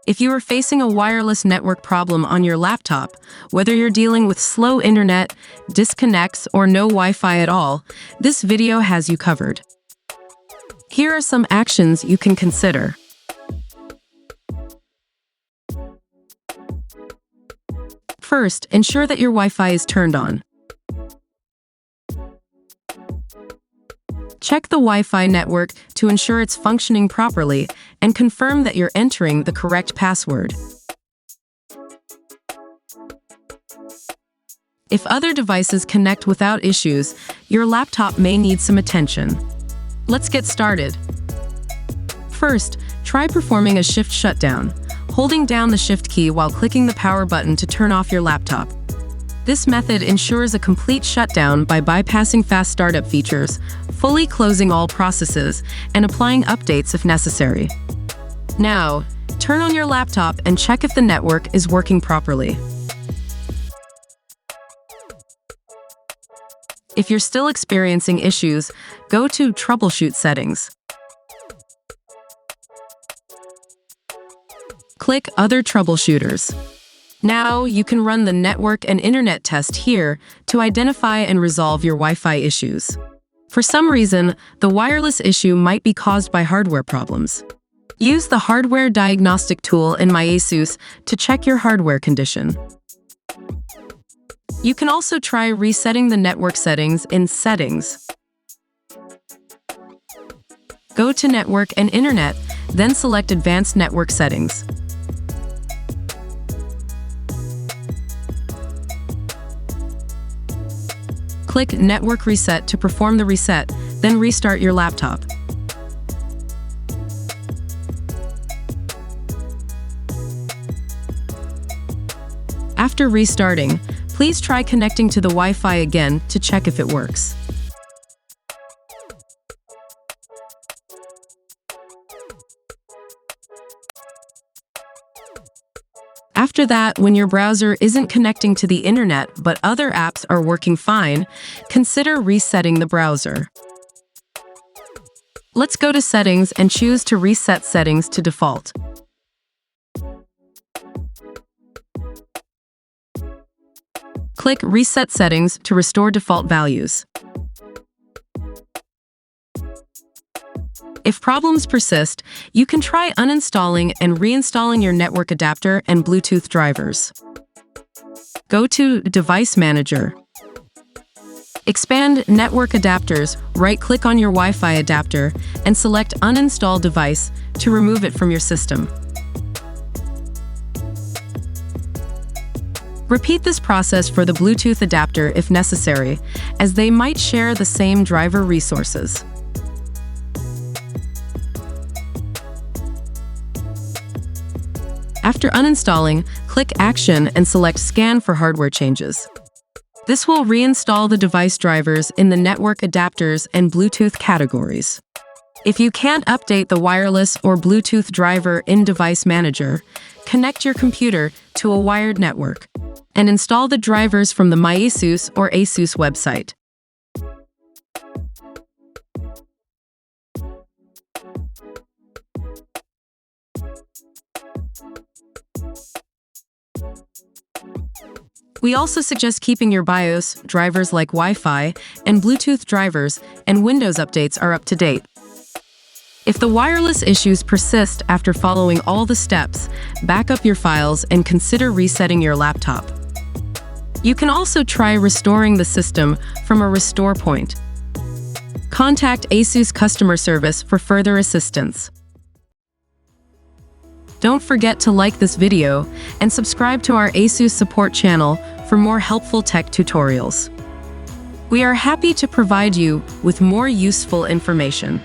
If you are facing a wireless network problem on your laptop, whether you're dealing with slow internet, disconnects, or no Wi-Fi at all, this video has you covered. Here are some actions you can consider. First, ensure that your Wi-Fi is turned on. Check the Wi-Fi network to ensure it's functioning properly and confirm that you're entering the correct password. If other devices connect without issues, your laptop may need some attention. Let's get started. First, try performing a shift shutdown, holding down the shift key while clicking the power button to turn off your laptop. This method ensures a complete shutdown by bypassing fast startup features, fully closing all processes, and applying updates if necessary. Now, turn on your laptop and check if the network is working properly. If you're still experiencing issues, go to Troubleshoot settings. Click Other Troubleshooters. Now, you can run the network and internet test here to identify and resolve your Wi-Fi issues. For some reason, the wireless issue might be caused by hardware problems. Use the hardware diagnostic tool in MyASUS to check your hardware condition. You can also try resetting the network settings in Settings. Go to Network and Internet, then select Advanced Network Settings. Click Network Reset to perform the reset, then restart your laptop. After restarting, please try connecting to the Wi-Fi again to check if it works. After that, when your browser isn't connecting to the internet but other apps are working fine, consider resetting the browser. Let's go to Settings and choose to reset settings to default. Click Reset Settings to restore default values. If problems persist, you can try uninstalling and reinstalling your network adapter and Bluetooth drivers. Go to Device Manager. Expand Network Adapters, right-click on your Wi-Fi adapter, and select Uninstall Device to remove it from your system. Repeat this process for the Bluetooth adapter if necessary, as they might share the same driver resources. After uninstalling, click Action and select Scan for hardware changes. This will reinstall the device drivers in the network adapters and Bluetooth categories. If you can't update the wireless or Bluetooth driver in Device Manager, connect your computer to a wired network and install the drivers from the MyASUS or ASUS website. We also suggest keeping your BIOS, drivers like Wi-Fi, and Bluetooth drivers, and Windows updates are up to date. If the wireless issues persist after following all the steps, back up your files and consider resetting your laptop. You can also try restoring the system from a restore point. Contact ASUS customer service for further assistance. Don't forget to like this video and subscribe to our ASUS support channel for more helpful tech tutorials. We are happy to provide you with more useful information.